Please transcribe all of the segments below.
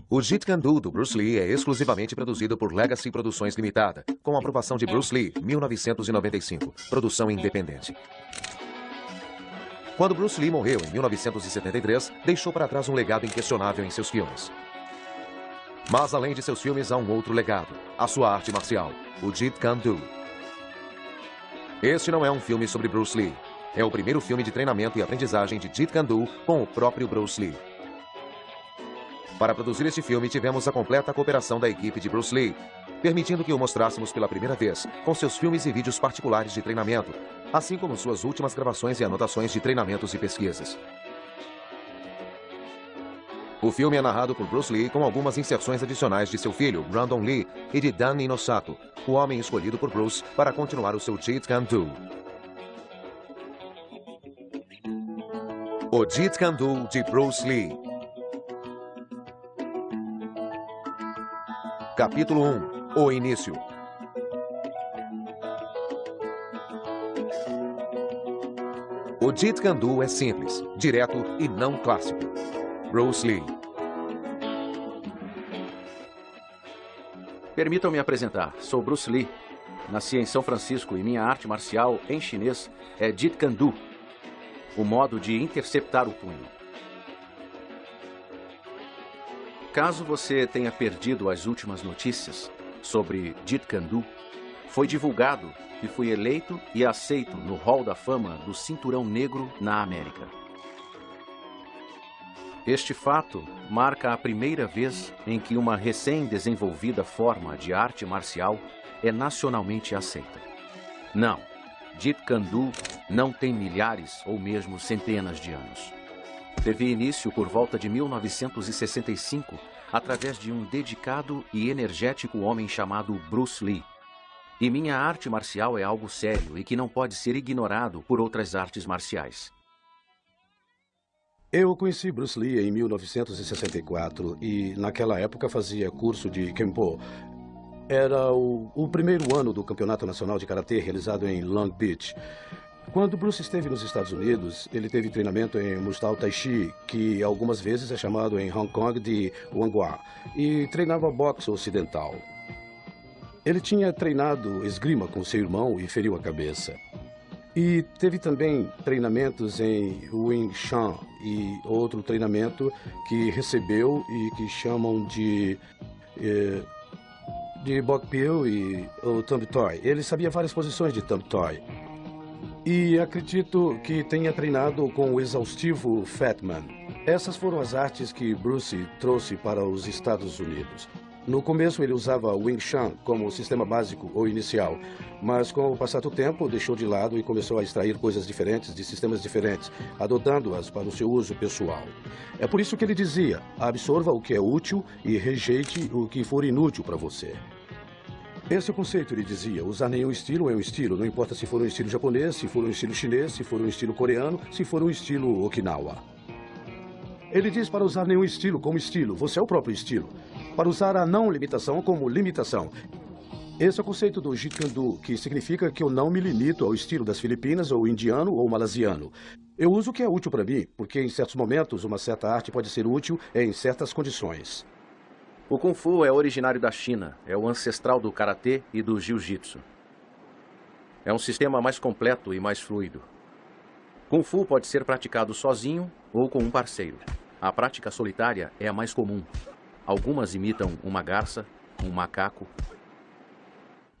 O Jeet Kune Do do Bruce Lee é exclusivamente produzido por Legacy Produções Limitada, com aprovação de Bruce Lee, 1995, produção independente. Quando Bruce Lee morreu em 1973, deixou para trás um legado inquestionável em seus filmes. Mas além de seus filmes, há um outro legado, a sua arte marcial, o Jeet Kune Do. Este não é um filme sobre Bruce Lee. É o primeiro filme de treinamento e aprendizagem de Jeet Kune Do com o próprio Bruce Lee. Para produzir este filme, tivemos a completa cooperação da equipe de Bruce Lee, permitindo que o mostrássemos pela primeira vez, com seus filmes e vídeos particulares de treinamento, assim como suas últimas gravações e anotações de treinamentos e pesquisas. O filme é narrado por Bruce Lee com algumas inserções adicionais de seu filho, Brandon Lee, e de Dan Inosato, o homem escolhido por Bruce para continuar o seu Jeet Kune Do. O Jeet Kune Do de Bruce Lee. Capítulo 1. O início. O Jeet Kune Do é simples, direto e não clássico. Bruce Lee. Permitam-me apresentar. Sou Bruce Lee. Nasci em São Francisco e minha arte marcial, em chinês, é Jeet Kune Do, o modo de interceptar o punho. Caso você tenha perdido as últimas notícias sobre Jeet Kune Do, foi divulgado que fui eleito e aceito no Hall da Fama do Cinturão Negro na América. Este fato marca a primeira vez em que uma recém-desenvolvida forma de arte marcial é nacionalmente aceita. Não, Jeet Kune Do não tem milhares ou mesmo centenas de anos. Teve início por volta de 1965, através de um dedicado e energético homem chamado Bruce Lee. E minha arte marcial é algo sério e que não pode ser ignorado por outras artes marciais. Eu conheci Bruce Lee em 1964 e naquela época fazia curso de Kempo. Era o primeiro ano do Campeonato Nacional de Karatê realizado em Long Beach. Quando Bruce esteve nos Estados Unidos, ele teve treinamento em Mustau Tai Chi, que algumas vezes é chamado em Hong Kong de Wanghua, e treinava boxe ocidental. Ele tinha treinado esgrima com seu irmão e feriu a cabeça. E teve também treinamentos em Wing Chun e outro treinamento que recebeu e que chamam de Bok Pil e o Thumb Toy. Ele sabia várias posições de Thumb Toy. E acredito que tenha treinado com o exaustivo Fatman. Essas foram as artes que Bruce trouxe para os Estados Unidos. No começo ele usava Wing Chun como sistema básico ou inicial, mas com o passar do tempo deixou de lado e começou a extrair coisas diferentes de sistemas diferentes, adotando-as para o seu uso pessoal. É por isso que ele dizia, absorva o que é útil e rejeite o que for inútil para você. Esse é o conceito, ele dizia, usar nenhum estilo é um estilo, não importa se for um estilo japonês, se for um estilo chinês, se for um estilo coreano, se for um estilo Okinawa. Ele diz para usar nenhum estilo como estilo, você é o próprio estilo. Para usar a não limitação como limitação. Esse é o conceito do Jeet Kune Do, que significa que eu não me limito ao estilo das Filipinas, ou indiano, ou malasiano. Eu uso o que é útil para mim, porque em certos momentos uma certa arte pode ser útil em certas condições. O Kung Fu é originário da China, é o ancestral do Karatê e do Jiu-Jitsu. É um sistema mais completo e mais fluido. Kung Fu pode ser praticado sozinho ou com um parceiro. A prática solitária é a mais comum. Algumas imitam uma garça, um macaco.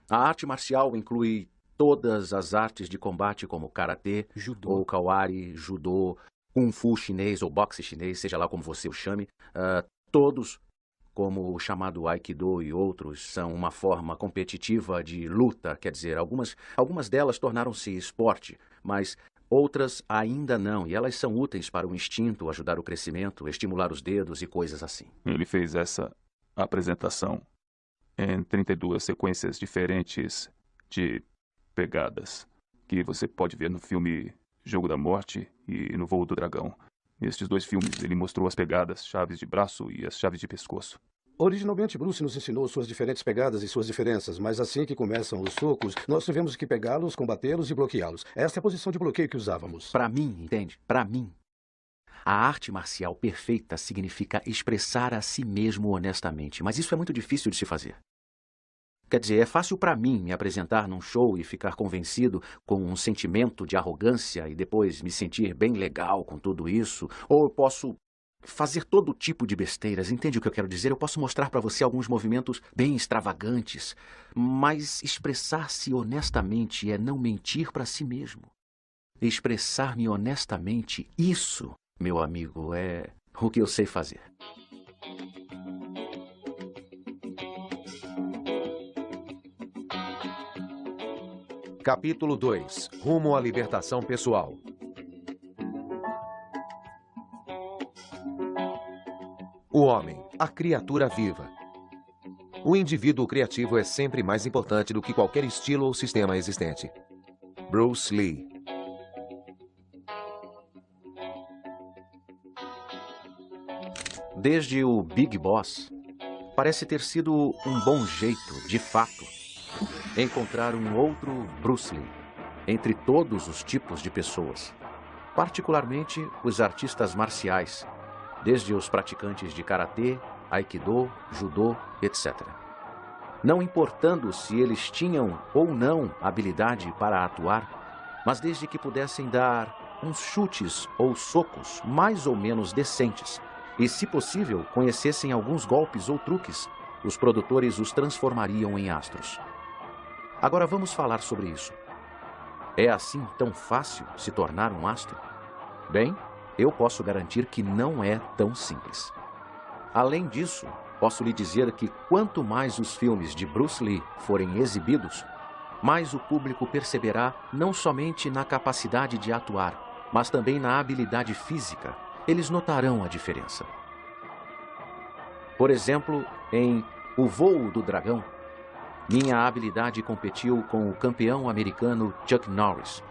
A arte marcial inclui todas as artes de combate como karatê, ou kawari, judô, kung fu chinês ou boxe chinês, seja lá como você o chame. Todos, como o chamado aikido e outros, são uma forma competitiva de luta. Quer dizer, algumas delas tornaram-se esporte, mas outras ainda não, e elas são úteis para o instinto, ajudar o crescimento, estimular os dedos e coisas assim. Ele fez essa apresentação em 32 sequências diferentes de pegadas, que você pode ver no filme Jogo da Morte e no Voo do Dragão. Nestes dois filmes, ele mostrou as pegadas, chaves de braço e as chaves de pescoço. Originalmente, Bruce nos ensinou suas diferentes pegadas e suas diferenças, mas assim que começam os socos, nós tivemos que pegá-los, combatê-los e bloqueá-los. Esta é a posição de bloqueio que usávamos. Para mim, entende? Para mim. A arte marcial perfeita significa expressar a si mesmo honestamente, mas isso é muito difícil de se fazer. Quer dizer, é fácil para mim me apresentar num show e ficar convencido com um sentimento de arrogância e depois me sentir bem legal com tudo isso, ou eu posso fazer todo tipo de besteiras, entende o que eu quero dizer? Eu posso mostrar para você alguns movimentos bem extravagantes, mas expressar-se honestamente é não mentir para si mesmo. Expressar-me honestamente, isso, meu amigo, é o que eu sei fazer. Capítulo 2. Rumo à libertação pessoal. O homem, a criatura viva. O indivíduo criativo é sempre mais importante do que qualquer estilo ou sistema existente. Bruce Lee. Desde o Big Boss, parece ter sido um bom jeito, de fato, encontrar um outro Bruce Lee entre todos os tipos de pessoas, particularmente os artistas marciais, desde os praticantes de karatê, aikido, judô, etc. Não importando se eles tinham ou não habilidade para atuar, mas desde que pudessem dar uns chutes ou socos mais ou menos decentes e, se possível, conhecessem alguns golpes ou truques, os produtores os transformariam em astros. Agora vamos falar sobre isso. É assim tão fácil se tornar um astro? Bem, eu posso garantir que não é tão simples. Além disso, posso lhe dizer que quanto mais os filmes de Bruce Lee forem exibidos, mais o público perceberá não somente na capacidade de atuar, mas também na habilidade física. Eles notarão a diferença. Por exemplo, em O Voo do Dragão, minha habilidade competiu com o campeão americano Chuck Norris,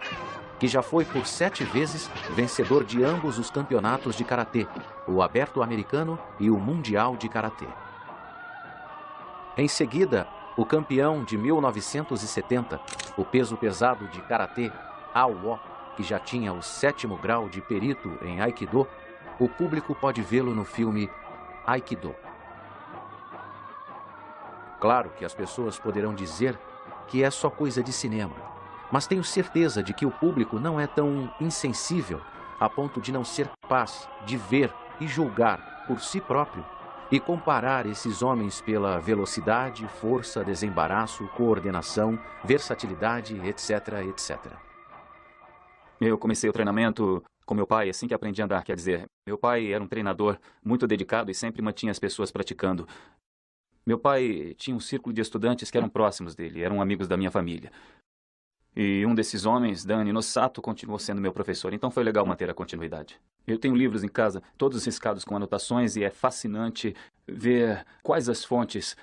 que já foi por 7 vezes vencedor de ambos os campeonatos de karatê, o aberto americano e o mundial de karatê. Em seguida, o campeão de 1970, o peso pesado de karatê, Awo, que já tinha o 7º grau de perito em aikido, o público pode vê-lo no filme Aikido. Claro que as pessoas poderão dizer que é só coisa de cinema, mas tenho certeza de que o público não é tão insensível a ponto de não ser capaz de ver e julgar por si próprio e comparar esses homens pela velocidade, força, desembaraço, coordenação, versatilidade, etc, etc. Eu comecei o treinamento com meu pai assim que aprendi a andar, quer dizer, meu pai era um treinador muito dedicado e sempre mantinha as pessoas praticando. Meu pai tinha um círculo de estudantes que eram próximos dele, eram amigos da minha família. E um desses homens, Dani Nossato, continuou sendo meu professor, então foi legal manter a continuidade. Eu tenho livros em casa, todos riscados com anotações, e é fascinante ver quais as fontes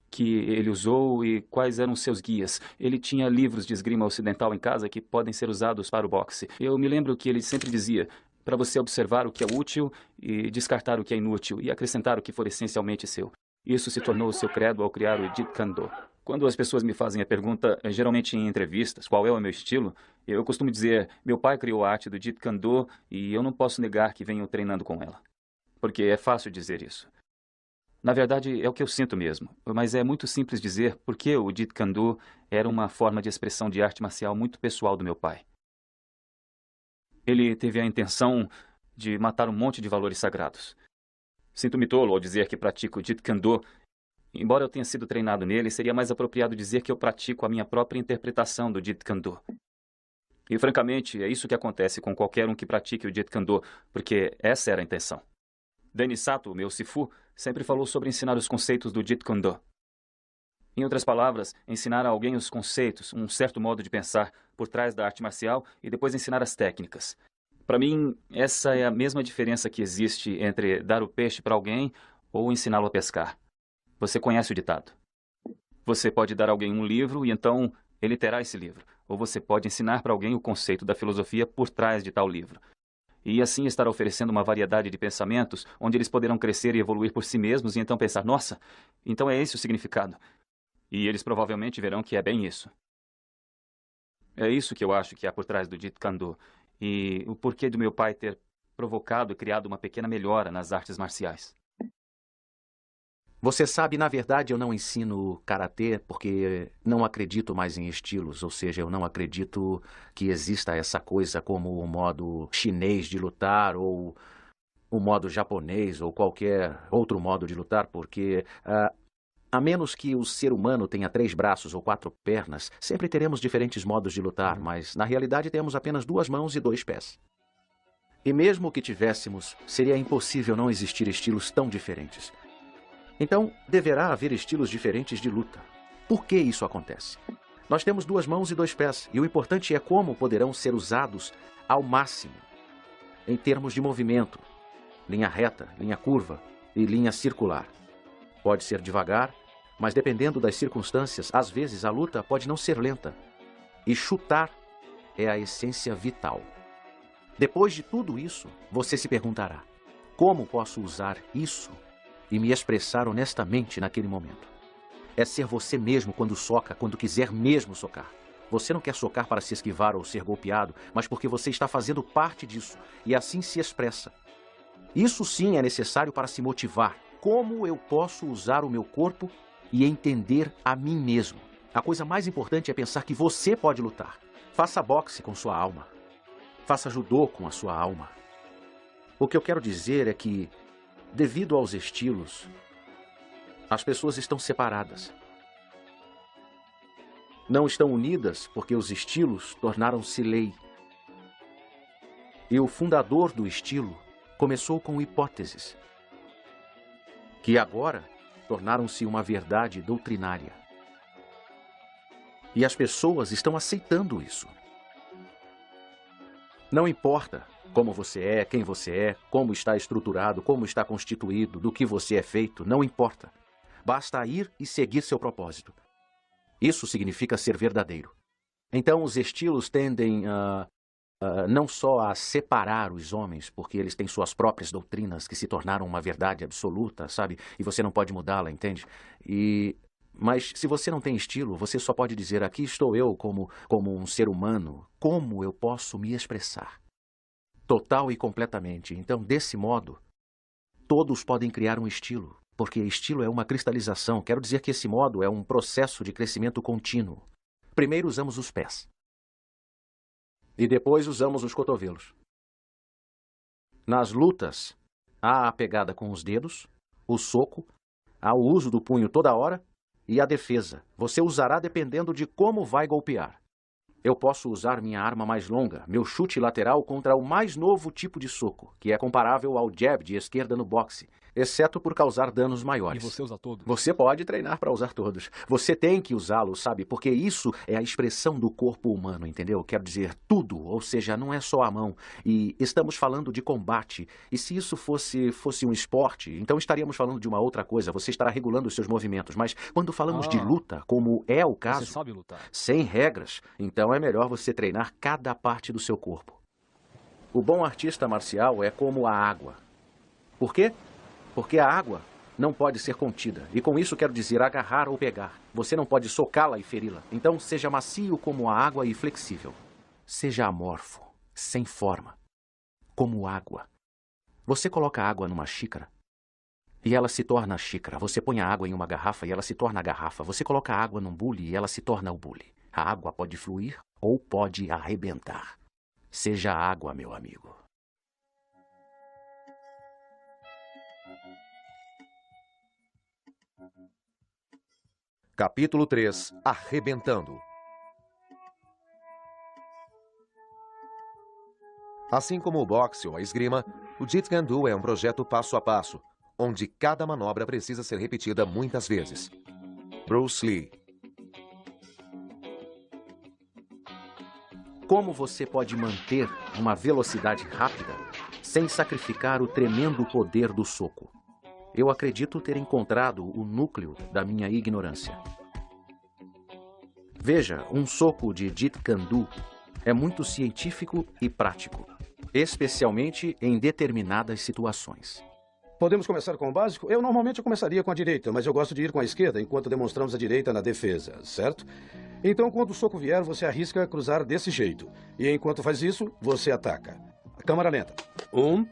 que ele usou e quais eram seus guias. Ele tinha livros de esgrima ocidental em casa que podem ser usados para o boxe. Eu me lembro que ele sempre dizia para você observar o que é útil e descartar o que é inútil e acrescentar o que for essencialmente seu. Isso se tornou o seu credo ao criar o Jeet Kune Do. Quando as pessoas me fazem a pergunta, geralmente em entrevistas, qual é o meu estilo, eu costumo dizer, meu pai criou a arte do Jeet Kune Do e eu não posso negar que venho treinando com ela. Porque é fácil dizer isso. Na verdade, é o que eu sinto mesmo, mas é muito simples dizer porque o Jeet Kune Do era uma forma de expressão de arte marcial muito pessoal do meu pai. Ele teve a intenção de matar um monte de valores sagrados. Sinto-me tolo ao dizer que pratico o Jeet Kune Do. Embora eu tenha sido treinado nele, seria mais apropriado dizer que eu pratico a minha própria interpretação do Jeet Kune Do. E, francamente, é isso que acontece com qualquer um que pratique o Jeet Kune Do, porque essa era a intenção. Dani Sato, meu sifu, sempre falou sobre ensinar os conceitos do Jeet Kune Do. Em outras palavras, ensinar a alguém os conceitos, um certo modo de pensar por trás da arte marcial e depois ensinar as técnicas. Para mim, essa é a mesma diferença que existe entre dar o peixe para alguém ou ensiná-lo a pescar. Você conhece o ditado. Você pode dar a alguém um livro e então ele terá esse livro. Ou você pode ensinar para alguém o conceito da filosofia por trás de tal livro. E assim estar oferecendo uma variedade de pensamentos onde eles poderão crescer e evoluir por si mesmos e então pensar, nossa, então é esse o significado. E eles provavelmente verão que é bem isso. É isso que eu acho que há por trás do Jeet Kune Do. E o porquê do meu pai ter provocado e criado uma pequena melhora nas artes marciais. Você sabe, na verdade, eu não ensino karatê porque não acredito mais em estilos. Ou seja, eu não acredito que exista essa coisa como o modo chinês de lutar ou o modo japonês ou qualquer outro modo de lutar, porque a menos que o ser humano tenha 3 braços ou 4 pernas, sempre teremos diferentes modos de lutar, mas na realidade temos apenas 2 mãos e 2 pés. E mesmo que tivéssemos, seria impossível não existir estilos tão diferentes. Então, deverá haver estilos diferentes de luta. Por que isso acontece? Nós temos 2 mãos e 2 pés, e o importante é como poderão ser usados ao máximo, em termos de movimento, linha reta, linha curva e linha circular. Pode ser devagar, mas dependendo das circunstâncias, às vezes a luta pode não ser lenta. E chutar é a essência vital. Depois de tudo isso, você se perguntará: como posso usar isso e me expressar honestamente naquele momento? É ser você mesmo quando soca, quando quiser mesmo socar. Você não quer socar para se esquivar ou ser golpeado, mas porque você está fazendo parte disso e assim se expressa. Isso sim é necessário para se motivar. Como eu posso usar o meu corpo e entender a mim mesmo? A coisa mais importante é pensar que você pode lutar. Faça boxe com sua alma. Faça judô com a sua alma. O que eu quero dizer é que, devido aos estilos, as pessoas estão separadas. Não estão unidas porque os estilos tornaram-se lei. E o fundador do estilo começou com hipóteses, que agora tornaram-se uma verdade doutrinária. E as pessoas estão aceitando isso. Não importa como você é, quem você é, como está estruturado, como está constituído, do que você é feito, não importa. Basta ir e seguir seu propósito. Isso significa ser verdadeiro. Então, os estilos tendem não só a separar os homens, porque eles têm suas próprias doutrinas que se tornaram uma verdade absoluta, sabe? E você não pode mudá-la, entende? Mas se você não tem estilo, você só pode dizer: aqui estou eu como um ser humano. Como eu posso me expressar? Total e completamente. Então, desse modo, todos podem criar um estilo, porque estilo é uma cristalização. Quero dizer que esse modo é um processo de crescimento contínuo. Primeiro usamos os pés. E depois usamos os cotovelos. Nas lutas, há a pegada com os dedos, o soco, há o uso do punho toda hora e a defesa. Você usará dependendo de como vai golpear. Eu posso usar minha arma mais longa, meu chute lateral contra o mais novo tipo de soco, que é comparável ao jab de esquerda no boxe, exceto por causar danos maiores. E você usa todos? Você pode treinar para usar todos. Você tem que usá-los, sabe? Porque isso é a expressão do corpo humano, entendeu? Quero dizer, tudo, ou seja, não é só a mão. E estamos falando de combate. E se isso fosse um esporte, então estaríamos falando de uma outra coisa. Você estará regulando os seus movimentos. Mas quando falamos de luta, como é o caso, Você sabe lutar. sem regras, então é melhor você treinar cada parte do seu corpo. O bom artista marcial é como a água. Por quê? Porque a água não pode ser contida. E com isso quero dizer agarrar ou pegar. Você não pode socá-la e feri-la. Então seja macio como a água e flexível. Seja amorfo, sem forma, como água. Você coloca a água numa xícara e ela se torna a xícara. Você põe a água em uma garrafa e ela se torna a garrafa. Você coloca a água num bule e ela se torna o bule. A água pode fluir ou pode arrebentar. Seja água, meu amigo. Capítulo 3 – Arrebentando. Assim como o boxe ou a esgrima, o Jeet Kune Do é um projeto passo a passo, onde cada manobra precisa ser repetida muitas vezes. Bruce Lee. Como você pode manter uma velocidade rápida sem sacrificar o tremendo poder do soco? Eu acredito ter encontrado o núcleo da minha ignorância. Veja, um soco de Jeet Kune Do é muito científico e prático, especialmente em determinadas situações. Podemos começar com o básico? Eu normalmente começaria com a direita, mas eu gosto de ir com a esquerda enquanto demonstramos a direita na defesa, certo? Então, quando o soco vier, você arrisca cruzar desse jeito. E enquanto faz isso, você ataca. Câmara lenta. 1,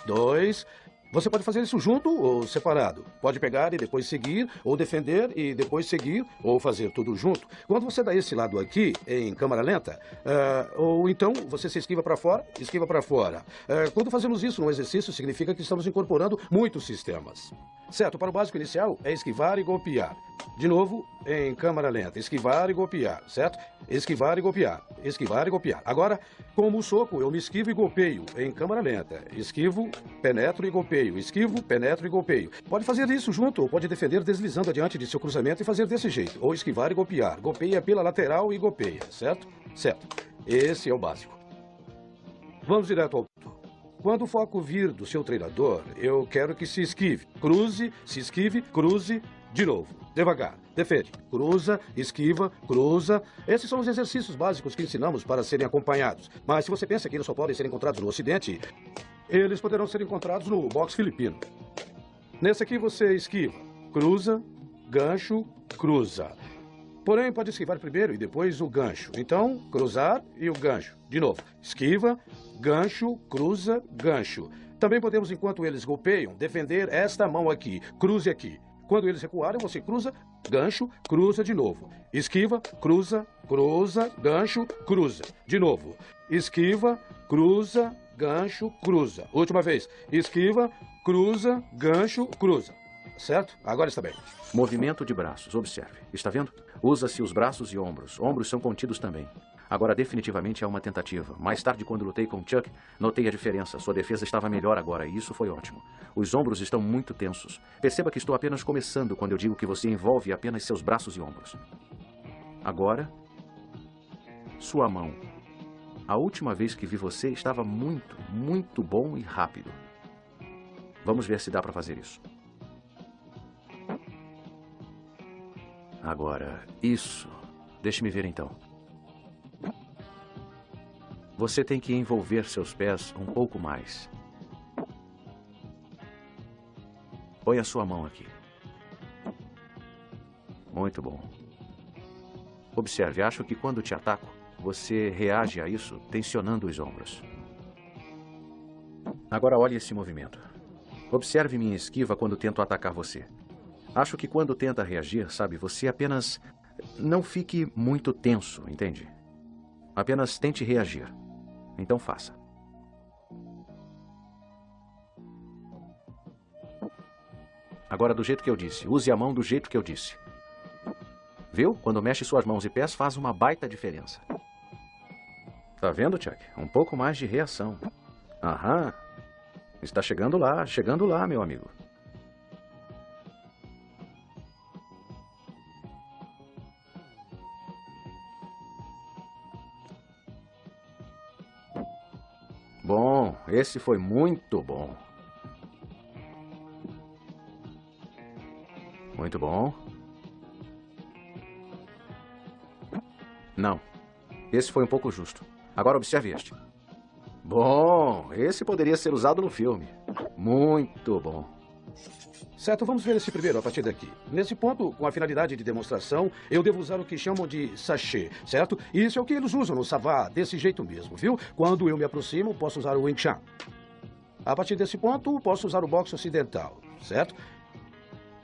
2... Você pode fazer isso junto ou separado. Pode pegar e depois seguir, ou defender e depois seguir, ou fazer tudo junto. Quando você dá esse lado aqui, em câmara lenta, ou então você se esquiva para fora, esquiva para fora. Quando fazemos isso no exercício, significa que estamos incorporando muitos sistemas. Certo, para o básico inicial é esquivar e golpear. De novo, em câmara lenta, esquivar e golpear, certo? Esquivar e golpear, esquivar e golpear. Agora, como o soco, eu me esquivo e golpeio em câmara lenta. Esquivo, penetro e golpeio. Esquivo, penetro e golpeio. Pode fazer isso junto ou pode defender deslizando adiante de seu cruzamento e fazer desse jeito. Ou esquivar e golpear. Golpeia pela lateral e golpeia, certo? Certo. Esse é o básico. Vamos direto ao ponto. Quando o foco vir do seu treinador, eu quero que se esquive. Cruze, se esquive, cruze, de novo. Devagar. Defende. Cruza, esquiva, cruza. Esses são os exercícios básicos que ensinamos para serem acompanhados. Mas se você pensa que eles só podem ser encontrados no Ocidente, eles poderão ser encontrados no boxe filipino. Nesse aqui você esquiva, cruza, gancho, cruza. Porém, pode esquivar primeiro e depois o gancho. Então, cruzar e o gancho. De novo, esquiva, gancho, cruza, gancho. Também podemos, enquanto eles golpeiam, defender esta mão aqui. Cruze aqui. Quando eles recuarem, você cruza, gancho, cruza de novo. Esquiva, cruza, cruza, gancho, cruza. De novo. Esquiva, cruza, gancho, cruza. Última vez. Esquiva, cruza, gancho, cruza. Certo? Agora está bem. Movimento de braços. Observe. Está vendo? Usa-se os braços e ombros. Ombros são contidos também. Agora, definitivamente é uma tentativa. Mais tarde, quando lutei com Chuck, notei a diferença. Sua defesa estava melhor agora e isso foi ótimo. Os ombros estão muito tensos. Perceba que estou apenas começando quando eu digo que você envolve apenas seus braços e ombros. Agora, sua mão. A última vez que vi você estava muito, muito bom e rápido. Vamos ver se dá para fazer isso. Agora, isso. Deixe-me ver então. Você tem que envolver seus pés um pouco mais. Põe a sua mão aqui. Muito bom. Observe, acho que quando te ataco, você reage a isso tensionando os ombros. Agora olhe esse movimento. Observe minha esquiva quando tento atacar você. Acho que quando tenta reagir, sabe, você apenas não fique muito tenso, entende? Apenas tente reagir. Então faça. Agora do jeito que eu disse. Use a mão do jeito que eu disse. Viu? Quando mexe suas mãos e pés faz uma baita diferença. Tá vendo, Chuck? Um pouco mais de reação. Aham. Está chegando lá, meu amigo. Bom, esse foi muito bom. Muito bom. Não. Esse foi um pouco justo. Agora observe este. Bom, esse poderia ser usado no filme. Muito bom. Certo, vamos ver esse primeiro a partir daqui. Nesse ponto, com a finalidade de demonstração, eu devo usar o que chamam de sachê, certo? Isso é o que eles usam no savá, desse jeito mesmo, viu? Quando eu me aproximo, posso usar o Wing Chun. A partir desse ponto, posso usar o boxe ocidental, certo?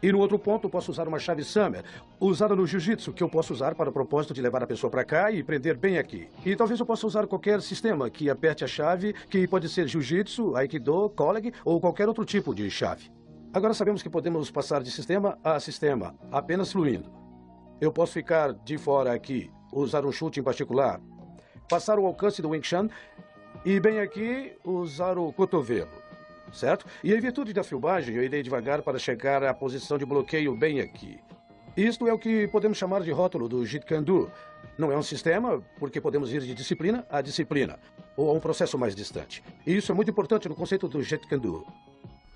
E no outro ponto, posso usar uma chave Summer, usada no jiu-jitsu, que eu posso usar para o propósito de levar a pessoa para cá e prender bem aqui. E talvez eu possa usar qualquer sistema que aperte a chave, que pode ser jiu-jitsu, aikido, colleg ou qualquer outro tipo de chave. Agora sabemos que podemos passar de sistema a sistema, apenas fluindo. Eu posso ficar de fora aqui, usar um chute em particular, passar o alcance do Wing Chun e bem aqui usar o cotovelo, certo? E em virtude da filmagem, eu irei devagar para chegar à posição de bloqueio bem aqui. Isto é o que podemos chamar de rótulo do Jeet Kune Do. Não é um sistema, porque podemos ir de disciplina a disciplina, ou a um processo mais distante. E isso é muito importante no conceito do Jeet Kune Do.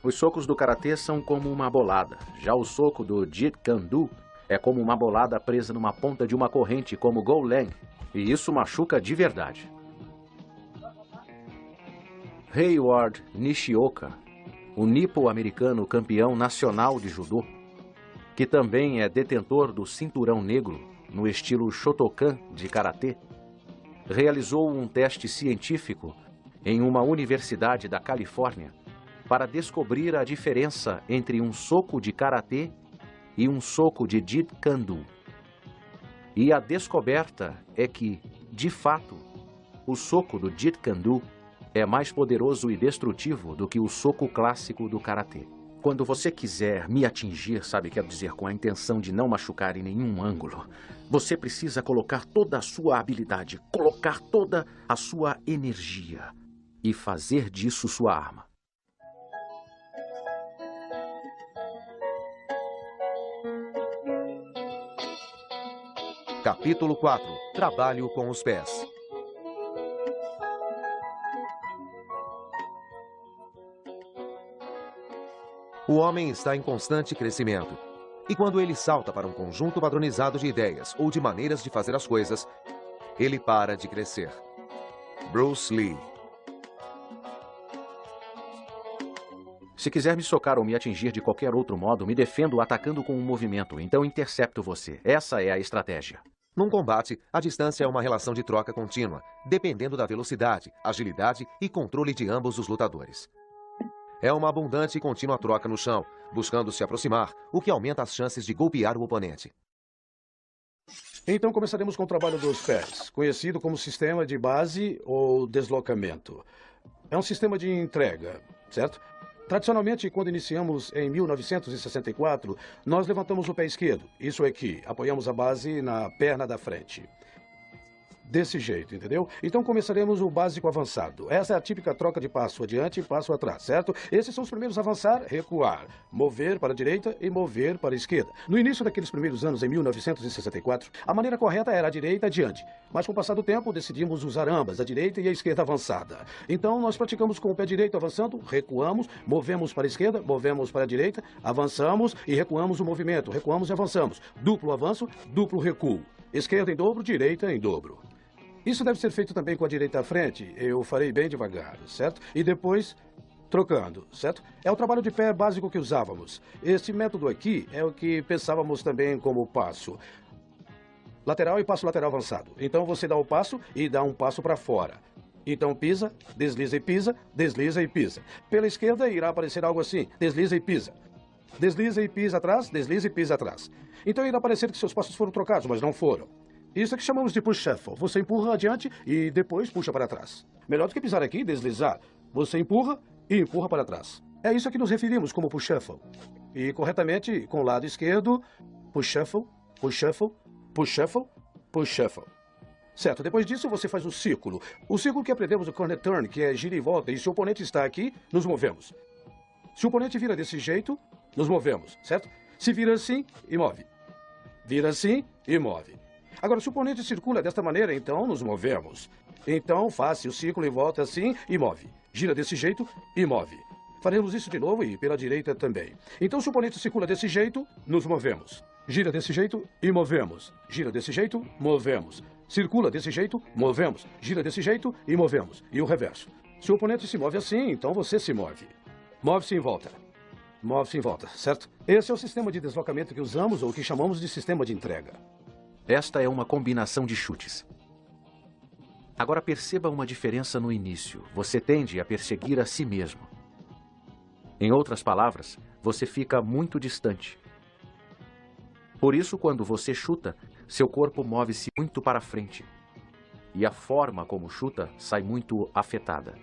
Os socos do karatê são como uma bolada. Já o soco do Jeet Kune Do é como uma bolada presa numa ponta de uma corrente, como Go Lang. E isso machuca de verdade. Hayward Nishioka, o nipo-americano campeão nacional de judô, que também é detentor do cinturão negro no estilo Shotokan de karatê, realizou um teste científico em uma universidade da Califórnia para descobrir a diferença entre um soco de karatê e um soco de Jeet Kune Do. E a descoberta é que, de fato, o soco do Jeet Kune Do é mais poderoso e destrutivo do que o soco clássico do karatê. Quando você quiser me atingir, sabe, quero dizer, com a intenção de não machucar em nenhum ângulo, você precisa colocar toda a sua habilidade, colocar toda a sua energia e fazer disso sua arma. Capítulo 4. Trabalho com os pés. O homem está em constante crescimento. E quando ele salta para um conjunto padronizado de ideias ou de maneiras de fazer as coisas, ele para de crescer. Bruce Lee. Se quiser me socar ou me atingir de qualquer outro modo, me defendo atacando com um movimento, então intercepto você. Essa é a estratégia. Num combate, a distância é uma relação de troca contínua, dependendo da velocidade, agilidade e controle de ambos os lutadores. É uma abundante e contínua troca no chão, buscando se aproximar, o que aumenta as chances de golpear o oponente. Então começaremos com o trabalho dos pés, conhecido como sistema de base ou deslocamento. É um sistema de entrega, certo? Tradicionalmente, quando iniciamos em 1964, nós levantamos o pé esquerdo. Isso aqui, apoiamos a base na perna da frente. Desse jeito, entendeu? Então começaremos o básico avançado. Essa é a típica troca de passo adiante e passo atrás, certo? Esses são os primeiros: avançar, recuar, mover para a direita e mover para a esquerda. No início daqueles primeiros anos, em 1964, a maneira correta era a direita adiante. Mas com o passar do tempo, decidimos usar ambas, a direita e a esquerda avançada. Então nós praticamos com o pé direito avançando, recuamos, movemos para a esquerda, movemos para a direita, avançamos e recuamos o movimento, recuamos e avançamos. Duplo avanço, duplo recuo. Esquerda em dobro, direita em dobro. Isso deve ser feito também com a direita à frente. Eu farei bem devagar, certo? E depois, trocando, certo? É o trabalho de pé básico que usávamos. Este método aqui é o que pensávamos também como passo lateral e passo lateral avançado. Então você dá o passo e dá um passo para fora. Então pisa, desliza e pisa, desliza e pisa. Pela esquerda irá aparecer algo assim: desliza e pisa. Desliza e pisa atrás, desliza e pisa atrás. Então irá parecer que seus passos foram trocados, mas não foram. Isso é que chamamos de push shuffle. Você empurra adiante e depois puxa para trás. Melhor do que pisar aqui e deslizar. Você empurra e empurra para trás. É isso a que nos referimos como push shuffle. E corretamente, com o lado esquerdo, push shuffle, push shuffle, push shuffle, push shuffle. Certo, depois disso você faz o círculo. O círculo que aprendemos do corner turn, que é gira e volta, e se o oponente está aqui, nos movemos. Se o oponente vira desse jeito, nos movemos, certo? Se vira assim, e move. Vira assim e move. Agora, se o oponente circula desta maneira, então nos movemos. Então, faça o círculo e volta assim e move. Gira desse jeito e move. Faremos isso de novo e pela direita também. Então, se o oponente circula desse jeito, nos movemos. Gira desse jeito e movemos. Gira desse jeito, movemos. Circula desse jeito, movemos. Gira desse jeito e movemos. E o reverso. Se o oponente se move assim, então você se move. Move-se em volta. Move-se em volta, certo? Esse é o sistema de deslocamento que usamos ou que chamamos de sistema de entrega. Esta é uma combinação de chutes. Agora perceba uma diferença no início. Você tende a perseguir a si mesmo. Em outras palavras, você fica muito distante. Por isso, quando você chuta, seu corpo move-se muito para frente. E a forma como chuta sai muito afetada.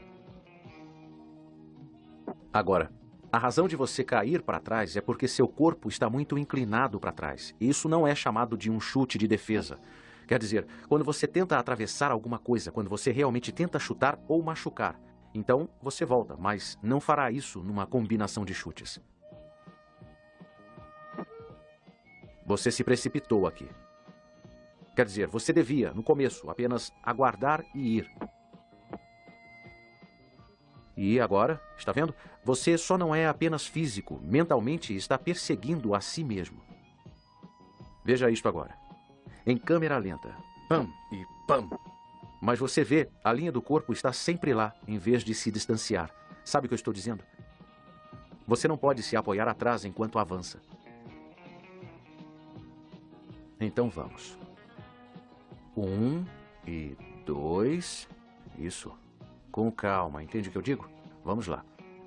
Agora, a razão de você cair para trás é porque seu corpo está muito inclinado para trás. E isso não é chamado de um chute de defesa. Quer dizer, quando você tenta atravessar alguma coisa, quando você realmente tenta chutar ou machucar, então você volta, mas não fará isso numa combinação de chutes. Você se precipitou aqui. Quer dizer, você devia, no começo, apenas aguardar e ir. E agora, está vendo? Você só não é apenas físico, mentalmente está perseguindo a si mesmo. Veja isto agora. Em câmera lenta. Pam e pam. Mas você vê, a linha do corpo está sempre lá, em vez de se distanciar. Sabe o que eu estou dizendo? Você não pode se apoiar atrás enquanto avança. Então vamos. 1 e 2. Isso. Com calma, entende o que eu digo? Vamos lá.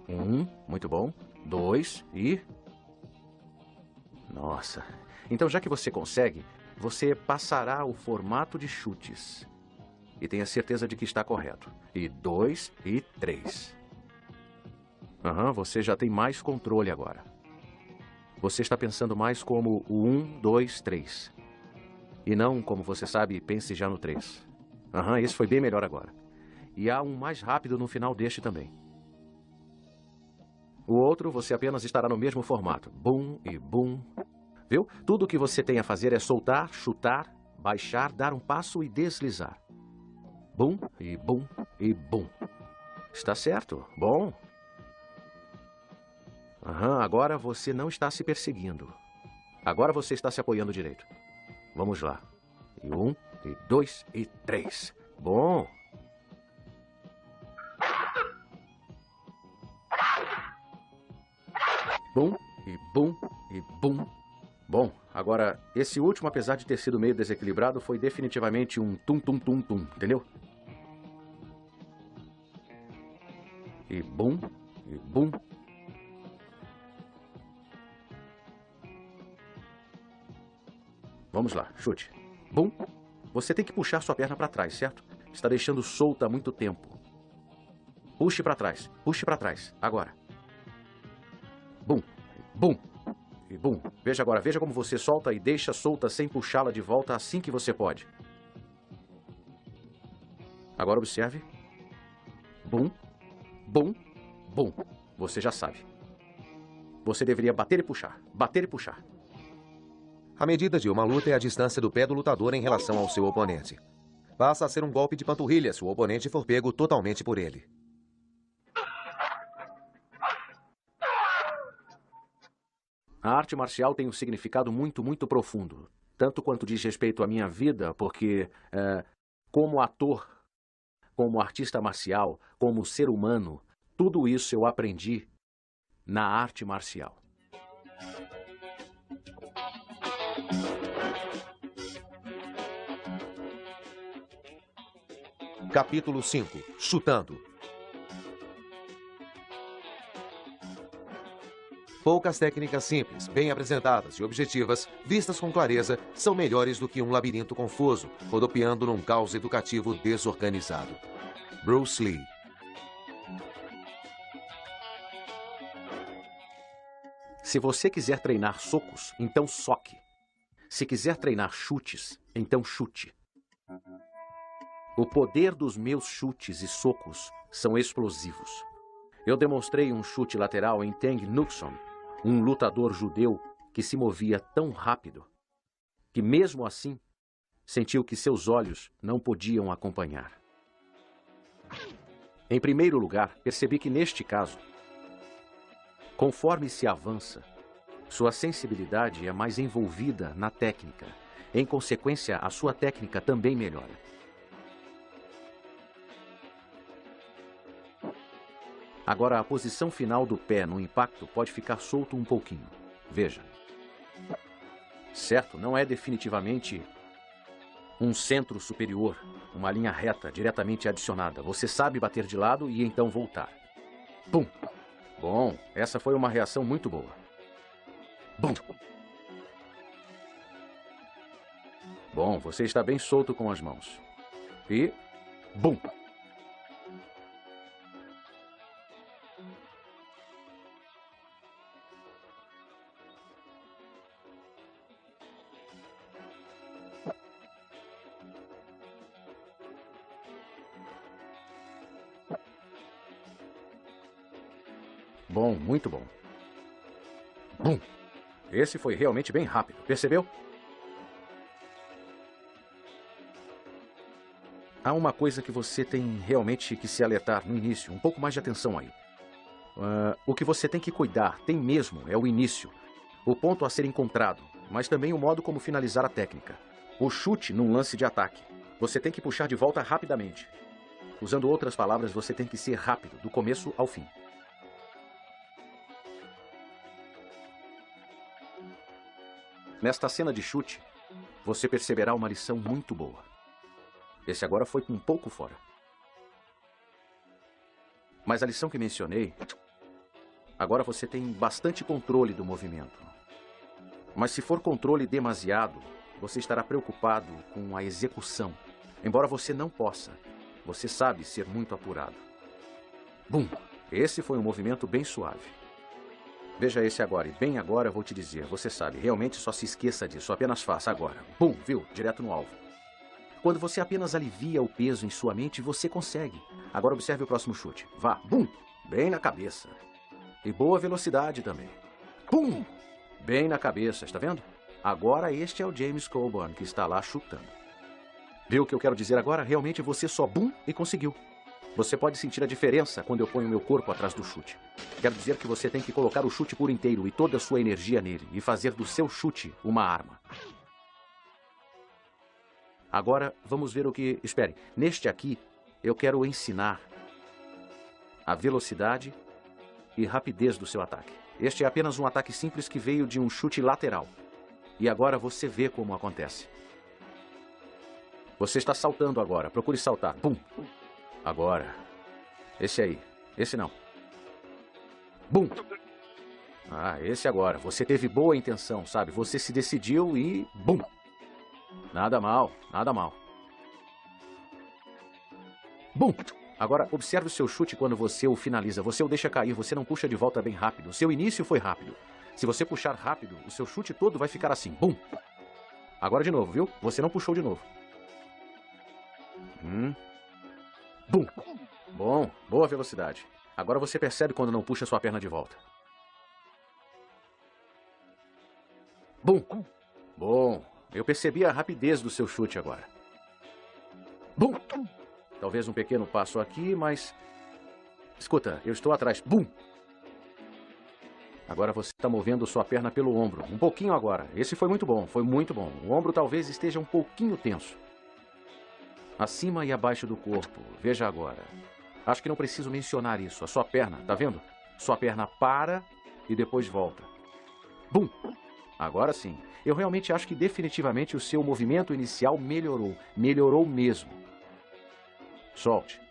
1, muito bom. 2 e... Nossa. Então, já que você consegue, você passará o formato de chutes. E tenha certeza de que está correto. E 2 e 3. Você já tem mais controle agora. Você está pensando mais como o 1, 2, 3. E não, como você sabe, pense já no 3. Esse foi bem melhor agora. E há um mais rápido no final deste também. O outro, você apenas estará no mesmo formato. Bum e bum. Viu? Tudo o que você tem a fazer é soltar, chutar, baixar, dar um passo e deslizar. Bum e bum e bum. Está certo. Bom. Agora você não está se perseguindo. Agora você está se apoiando direito. Vamos lá. E 1, e 2, e 3. Bom. Bum, e bum, e bum. Bom, agora, esse último, apesar de ter sido meio desequilibrado, foi definitivamente um tum-tum-tum-tum, entendeu? E bum, e bum. Vamos lá, chute. Bum. Você tem que puxar sua perna para trás, certo? Está deixando solta há muito tempo. Puxe para trás, puxe para trás. Agora. Bum, bum e bum. Veja agora, veja como você solta e deixa solta sem puxá-la de volta assim que você pode. Agora observe. Bum, bum, bum. Você já sabe. Você deveria bater e puxar, bater e puxar. A medida de uma luta é a distância do pé do lutador em relação ao seu oponente. Passa a ser um golpe de panturrilha se o oponente for pego totalmente por ele. A arte marcial tem um significado muito, muito profundo. Tanto quanto diz respeito à minha vida, porque como ator, como artista marcial, como ser humano, tudo isso eu aprendi na arte marcial. Capítulo 5. Chutando. Poucas técnicas simples, bem apresentadas e objetivas, vistas com clareza, são melhores do que um labirinto confuso, rodopiando num caos educativo desorganizado. Bruce Lee. Se você quiser treinar socos, então soque. Se quiser treinar chutes, então chute. O poder dos meus chutes e socos são explosivos. Eu demonstrei um chute lateral em Tang Nuxon, um lutador judeu que se movia tão rápido que, mesmo assim, sentiu que seus olhos não podiam acompanhar. Em primeiro lugar, percebi que, neste caso, conforme se avança, sua sensibilidade é mais envolvida na técnica. Em consequência, a sua técnica também melhora. Agora, a posição final do pé no impacto pode ficar solto um pouquinho. Veja. Certo, não é definitivamente um centro superior, uma linha reta diretamente adicionada. Você sabe bater de lado e então voltar. Pum! Bom, essa foi uma reação muito boa. Bum! Bom, você está bem solto com as mãos. E... bum! Bom, muito bom. Bum! Esse foi realmente bem rápido, percebeu? Há uma coisa que você tem realmente que se alertar no início, um pouco mais de atenção aí. O que você tem que cuidar, tem mesmo, é o início. O ponto a ser encontrado, mas também o modo como finalizar a técnica. O chute num lance de ataque. Você tem que puxar de volta rapidamente. Usando outras palavras, você tem que ser rápido, do começo ao fim. Nesta cena de chute, você perceberá uma lição muito boa. Esse agora foi um pouco fora. Mas a lição que mencionei, agora você tem bastante controle do movimento. Mas se for controle demasiado, você estará preocupado com a execução. Embora você não possa, você sabe ser muito apurado. Bum! Esse foi um movimento bem suave. Veja esse agora, e bem agora eu vou te dizer, você sabe, realmente só se esqueça disso, apenas faça agora. Bum! Viu? Direto no alvo. Quando você apenas alivia o peso em sua mente, você consegue. Agora observe o próximo chute. Vá, bum! Bem na cabeça. E boa velocidade também. Pum! Bem na cabeça, está vendo? Agora este é o James Coburn que está lá chutando. Viu o que eu quero dizer agora? Realmente você só bum e conseguiu. Você pode sentir a diferença quando eu ponho meu corpo atrás do chute. Quero dizer que você tem que colocar o chute por inteiro e toda a sua energia nele e fazer do seu chute uma arma. Agora vamos ver o que... Espere, neste aqui eu quero ensinar a velocidade e rapidez do seu ataque. Este é apenas um ataque simples que veio de um chute lateral. E agora você vê como acontece. Você está saltando agora. Procure saltar. Pum. Agora. Esse aí. Esse não. Bum. Ah, esse agora. Você teve boa intenção, sabe? Você se decidiu e... Bum. Nada mal. Nada mal. Bum. Agora, observe o seu chute quando você o finaliza. Você o deixa cair, você não puxa de volta bem rápido. O seu início foi rápido. Se você puxar rápido, o seu chute todo vai ficar assim. Bum! Agora de novo, viu? Você não puxou de novo. Bum! Bom, boa velocidade. Agora você percebe quando não puxa sua perna de volta. Bum! Bom, eu percebi a rapidez do seu chute agora. Bum! Talvez um pequeno passo aqui, mas... Escuta, eu estou atrás. Bum! Agora você está movendo sua perna pelo ombro. Um pouquinho agora. Esse foi muito bom, foi muito bom. O ombro talvez esteja um pouquinho tenso. Acima e abaixo do corpo. Veja agora. Acho que não preciso mencionar isso. A sua perna, tá vendo? Sua perna para e depois volta. Bum! Agora sim. Eu realmente acho que definitivamente o seu movimento inicial melhorou. Melhorou mesmo. Solte.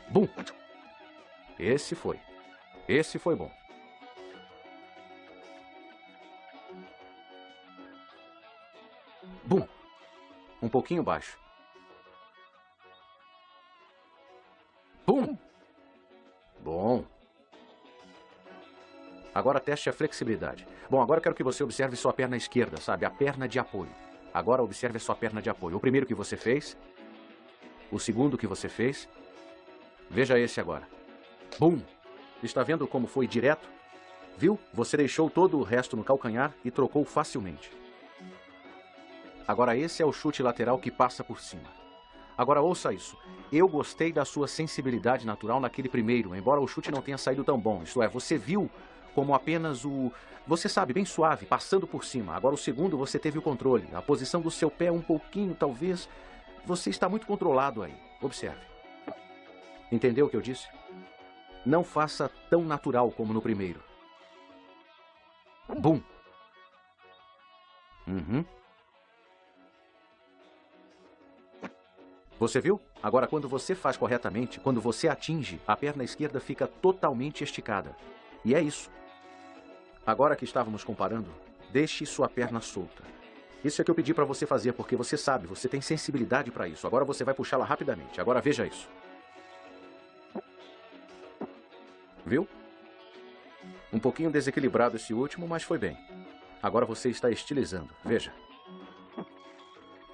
Bum! Esse foi. Esse foi bom. Bum! Um pouquinho baixo. Bum! Bom. Agora teste a flexibilidade. Bom, agora eu quero que você observe sua perna esquerda, sabe? A perna de apoio. Agora observe a sua perna de apoio. O primeiro que você fez. O segundo que você fez. Veja esse agora. Bum! Está vendo como foi direto? Viu? Você deixou todo o resto no calcanhar e trocou facilmente. Agora esse é o chute lateral que passa por cima. Agora ouça isso. Eu gostei da sua sensibilidade natural naquele primeiro, embora o chute não tenha saído tão bom. Isto é, você viu como apenas o... Você sabe, bem suave, passando por cima. Agora o segundo você teve o controle. A posição do seu pé um pouquinho, talvez... Você está muito controlado aí. Observe. Entendeu o que eu disse? Não faça tão natural como no primeiro. Bum! Você viu? Agora, quando você faz corretamente, quando você atinge, a perna esquerda fica totalmente esticada. E é isso. Agora que estávamos comparando, deixe sua perna solta. Isso é que eu pedi para você fazer, porque você sabe, você tem sensibilidade para isso. Agora você vai puxá-la rapidamente. Agora veja isso. Viu? Um pouquinho desequilibrado esse último, mas foi bem. Agora você está estilizando. Veja.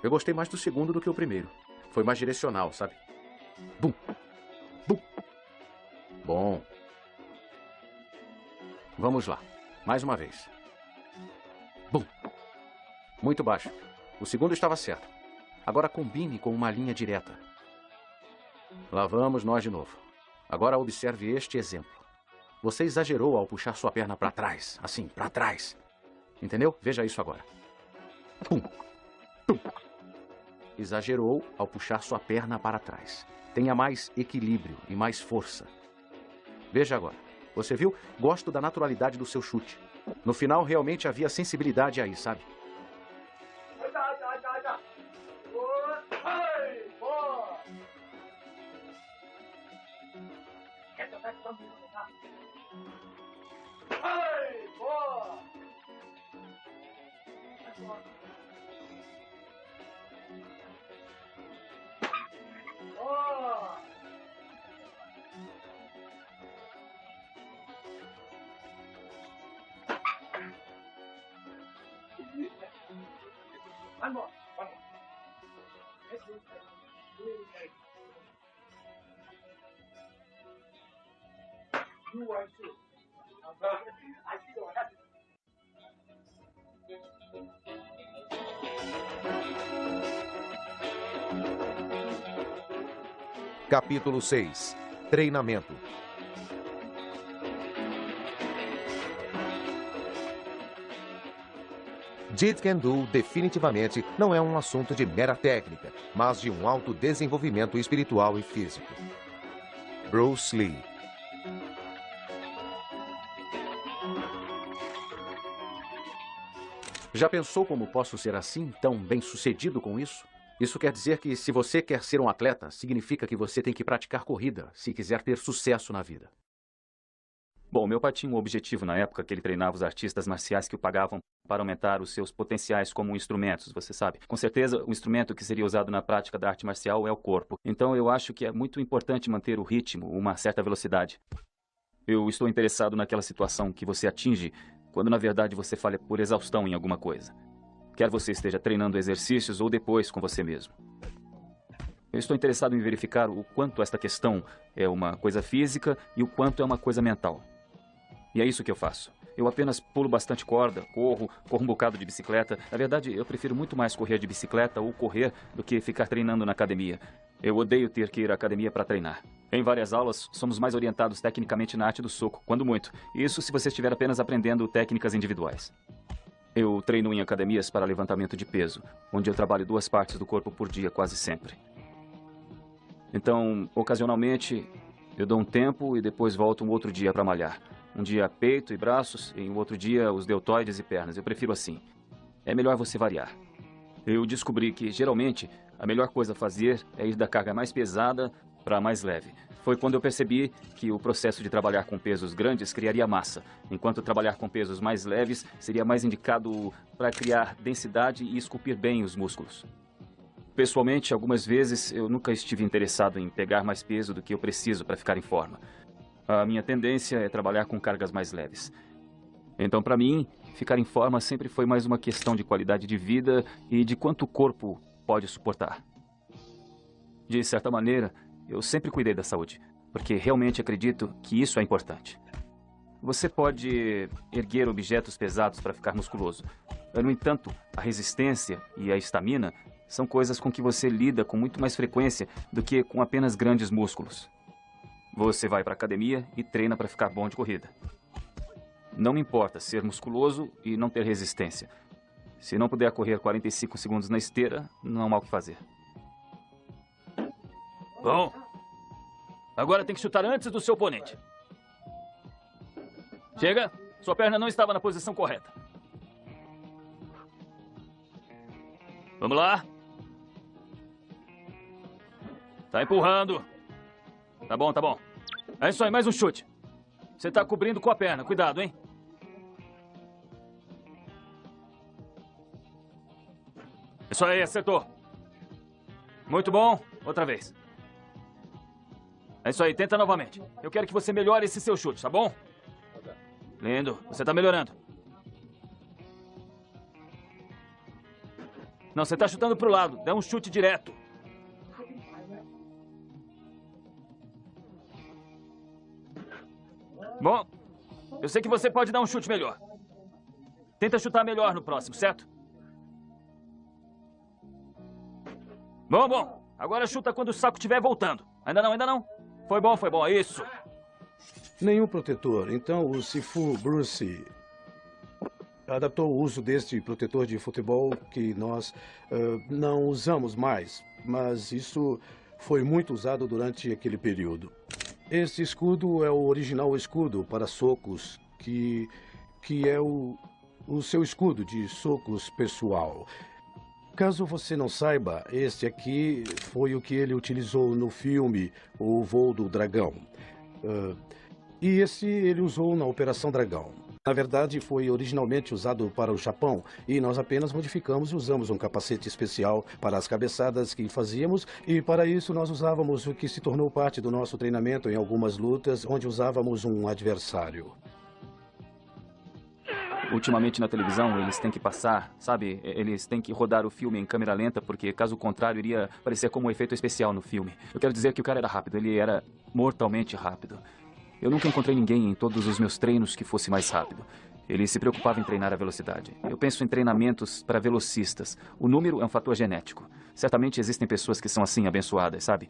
Eu gostei mais do segundo do que o primeiro. Foi mais direcional, sabe? Bum! Bum! Bom. Vamos lá. Mais uma vez. Bum! Muito baixo. O segundo estava certo. Agora combine com uma linha direta. Lá vamos nós de novo. Agora observe este exemplo. Você exagerou ao puxar sua perna para trás. Assim, para trás. Entendeu? Veja isso agora. Pum! Pum! Exagerou ao puxar sua perna para trás. Tenha mais equilíbrio e mais força. Veja agora. Você viu? Gosto da naturalidade do seu chute. No final, realmente havia sensibilidade aí, sabe? Capítulo 6. Treinamento. Jeet Kune Do definitivamente não é um assunto de mera técnica, mas de um alto desenvolvimento espiritual e físico. Bruce Lee. Já pensou como posso ser assim, tão bem-sucedido com isso? Isso quer dizer que se você quer ser um atleta, significa que você tem que praticar corrida, se quiser ter sucesso na vida. Bom, meu pai tinha um objetivo na época que ele treinava os artistas marciais que o pagavam para aumentar os seus potenciais como instrumentos, você sabe. Com certeza, o instrumento que seria usado na prática da arte marcial é o corpo. Então, eu acho que é muito importante manter o ritmo, uma certa velocidade. Eu estou interessado naquela situação que você atinge quando, na verdade, você falha por exaustão em alguma coisa. Quer você esteja treinando exercícios ou depois com você mesmo. Eu estou interessado em verificar o quanto esta questão é uma coisa física e o quanto é uma coisa mental. E é isso que eu faço. Eu apenas pulo bastante corda, corro um bocado de bicicleta. Na verdade, eu prefiro muito mais correr de bicicleta ou correr do que ficar treinando na academia. Eu odeio ter que ir à academia para treinar. Em várias aulas, somos mais orientados tecnicamente na arte do soco, quando muito. Isso se você estiver apenas aprendendo técnicas individuais. Eu treino em academias para levantamento de peso, onde eu trabalho 2 partes do corpo por dia quase sempre. Então, ocasionalmente, eu dou um tempo e depois volto um outro dia para malhar. Um dia peito e braços, e um outro dia os deltoides e pernas. Eu prefiro assim. É melhor você variar. Eu descobri que, geralmente, a melhor coisa a fazer é ir da carga mais pesada para a mais leve. Foi quando eu percebi que o processo de trabalhar com pesos grandes criaria massa, enquanto trabalhar com pesos mais leves seria mais indicado para criar densidade e esculpir bem os músculos. Pessoalmente, algumas vezes eu nunca estive interessado em pegar mais peso do que eu preciso para ficar em forma. A minha tendência é trabalhar com cargas mais leves. Então, para mim, ficar em forma sempre foi mais uma questão de qualidade de vida e de quanto o corpo pode suportar. De certa maneira, eu sempre cuidei da saúde, porque realmente acredito que isso é importante. Você pode erguer objetos pesados para ficar musculoso. No entanto, a resistência e a estamina são coisas com que você lida com muito mais frequência do que com apenas grandes músculos. Você vai para a academia e treina para ficar bom de corrida. Não me importa ser musculoso e não ter resistência. Se não puder correr 45 segundos na esteira, não há o que fazer. Bom, agora tem que chutar antes do seu oponente. Chega, sua perna não estava na posição correta. Vamos lá. Tá empurrando. Tá bom, tá bom. É isso aí, mais um chute. Você tá cobrindo com a perna, cuidado, hein? Isso aí, acertou. Muito bom, outra vez. É isso aí, tenta novamente. Eu quero que você melhore esse seu chute, tá bom? Lindo, você tá melhorando. Não, você tá chutando pro lado, dá um chute direto. Bom, eu sei que você pode dar um chute melhor. Tenta chutar melhor no próximo, certo? Bom. Agora chuta quando o saco estiver voltando. Ainda não. Foi bom, isso. Nenhum protetor. Então o Sifu Bruce adaptou o uso deste protetor de futebol que nós não usamos mais. Mas isso foi muito usado durante aquele período. Este escudo é o original escudo para socos, que é o seu escudo de socos pessoal. Caso você não saiba, este aqui foi o que ele utilizou no filme O Voo do Dragão. E esse ele usou na Operação Dragão. Na verdade, foi originalmente usado para o Japão e nós apenas modificamos e usamos um capacete especial para as cabeçadas que fazíamos e para isso nós usávamos o que se tornou parte do nosso treinamento em algumas lutas onde usávamos um adversário. Ultimamente na televisão eles têm que passar, sabe? Eles têm que rodar o filme em câmera lenta porque caso contrário iria parecer como um efeito especial no filme. Eu quero dizer que o cara era rápido, ele era mortalmente rápido. Eu nunca encontrei ninguém em todos os meus treinos que fosse mais rápido. Ele se preocupava em treinar a velocidade. Eu penso em treinamentos para velocistas. O número é um fator genético. Certamente existem pessoas que são assim, abençoadas, sabe?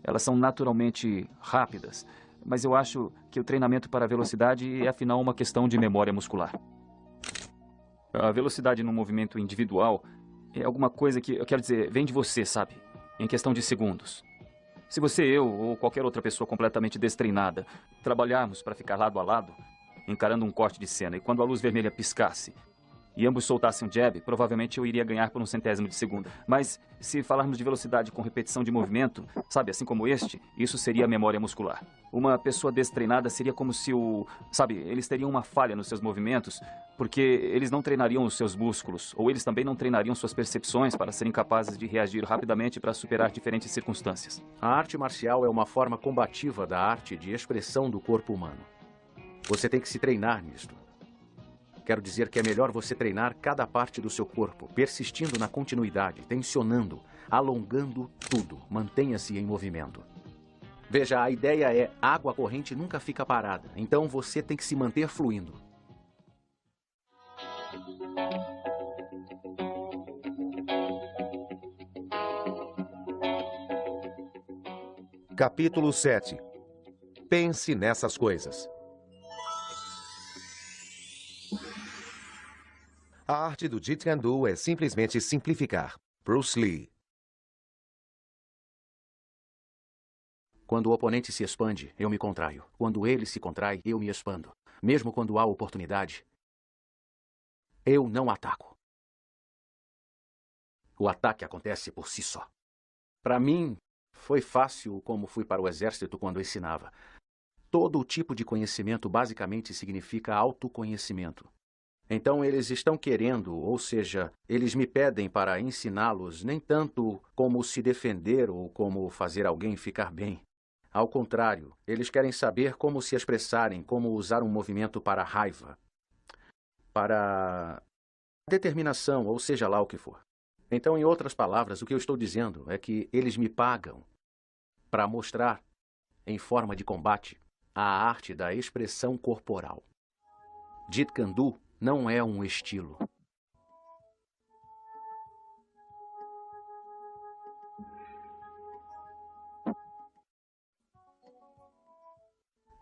Elas são naturalmente rápidas. Mas eu acho que o treinamento para a velocidade é, afinal, uma questão de memória muscular. A velocidade no movimento individual é alguma coisa que, eu quero dizer, vem de você, sabe? Em questão de segundos. Se você, eu ou qualquer outra pessoa completamente destreinada trabalharmos para ficar lado a lado, encarando um corte de cena, e quando a luz vermelha piscasse e ambos soltassem um jab, provavelmente eu iria ganhar por um centésimo de segundo. Mas se falarmos de velocidade com repetição de movimento, sabe, assim como este, isso seria memória muscular. Uma pessoa destreinada seria como se sabe, eles teriam uma falha nos seus movimentos, porque eles não treinariam os seus músculos, ou eles também não treinariam suas percepções para serem capazes de reagir rapidamente para superar diferentes circunstâncias. A arte marcial é uma forma combativa da arte de expressão do corpo humano. Você tem que se treinar nisto. Quero dizer que é melhor você treinar cada parte do seu corpo, persistindo na continuidade, tensionando, alongando tudo. Mantenha-se em movimento. Veja, a ideia é água corrente nunca fica parada, então você tem que se manter fluindo. Capítulo 7. Pense nessas coisas. A arte do Jeet Kune Do é simplesmente simplificar. Bruce Lee. Quando o oponente se expande, eu me contraio. Quando ele se contrai, eu me expando. Mesmo quando há oportunidade, eu não ataco. O ataque acontece por si só. Para mim, foi fácil como fui para o exército quando ensinava. Todo tipo de conhecimento basicamente significa autoconhecimento. Então eles estão querendo, ou seja, eles me pedem para ensiná-los nem tanto como se defender ou como fazer alguém ficar bem. Ao contrário, eles querem saber como se expressarem, como usar um movimento para raiva, para determinação, ou seja lá o que for. Então, em outras palavras, o que eu estou dizendo é que eles me pagam para mostrar, em forma de combate, a arte da expressão corporal. Jeet Kune Do não é um estilo.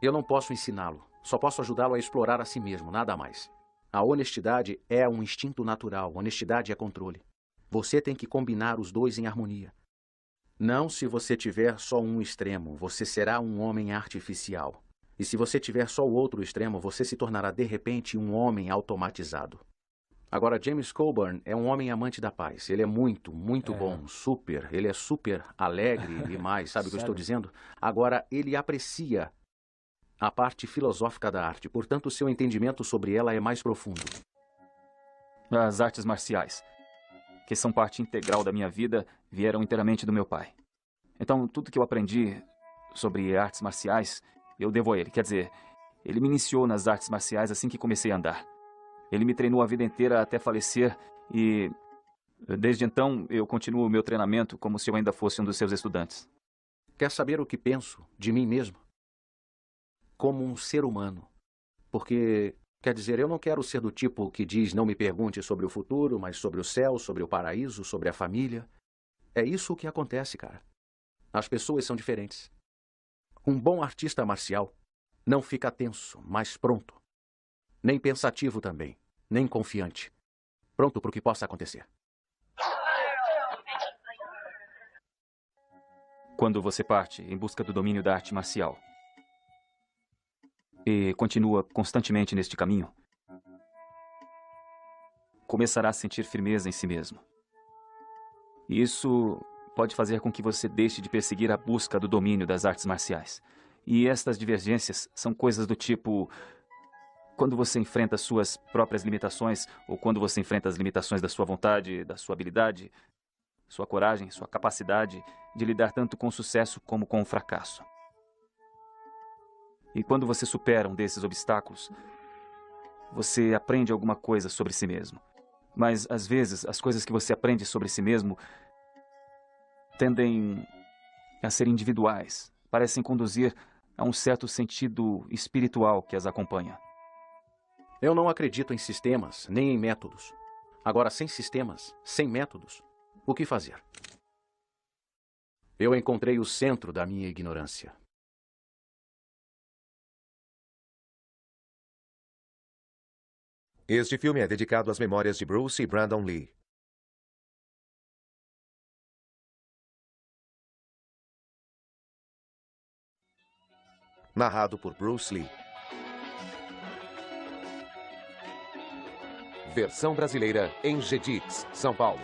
Eu não posso ensiná-lo, só posso ajudá-lo a explorar a si mesmo, nada mais. A honestidade é um instinto natural, honestidade é controle. Você tem que combinar os dois em harmonia. Não se você tiver só um extremo, você será um homem artificial. E se você tiver só o outro extremo, você se tornará de repente um homem automatizado. Agora, James Coburn é um homem amante da paz. Ele é muito bom, super. Ele é super alegre e mais, sabe o que eu estou dizendo? Agora, ele aprecia a parte filosófica da arte, portanto, seu entendimento sobre ela é mais profundo. As artes marciais, que são parte integral da minha vida, vieram inteiramente do meu pai. Então, tudo que eu aprendi sobre artes marciais, eu devo a ele. Quer dizer, ele me iniciou nas artes marciais assim que comecei a andar. Ele me treinou a vida inteira até falecer e, desde então, eu continuo o meu treinamento como se eu ainda fosse um dos seus estudantes. Quer saber o que penso de mim mesmo? Como um ser humano. Porque, quer dizer, eu não quero ser do tipo que diz não me pergunte sobre o futuro, mas sobre o céu, sobre o paraíso, sobre a família. É isso que acontece, cara. As pessoas são diferentes. Um bom artista marcial não fica tenso, mas pronto. Nem pensativo também, nem confiante. Pronto para o que possa acontecer. Quando você parte em busca do domínio da arte marcial e continua constantemente neste caminho, começará a sentir firmeza em si mesmo. Isso pode fazer com que você deixe de perseguir a busca do domínio das artes marciais E estas divergências são coisas do tipo: quando você enfrenta suas próprias limitações, ou quando você enfrenta as limitações da sua vontade, da sua habilidade, sua coragem, sua capacidade de lidar tanto com o sucesso como com o fracasso. E quando você supera um desses obstáculos, você aprende alguma coisa sobre si mesmo. Mas, às vezes, as coisas que você aprende sobre si mesmo tendem a ser individuais, parecem conduzir a um certo sentido espiritual que as acompanha. Eu não acredito em sistemas, nem em métodos. Agora, sem sistemas, sem métodos, o que fazer? Eu encontrei o centro da minha ignorância. Este filme é dedicado às memórias de Bruce e Brandon Lee. Narrado por Bruce Lee. Versão brasileira em Jedix, São Paulo.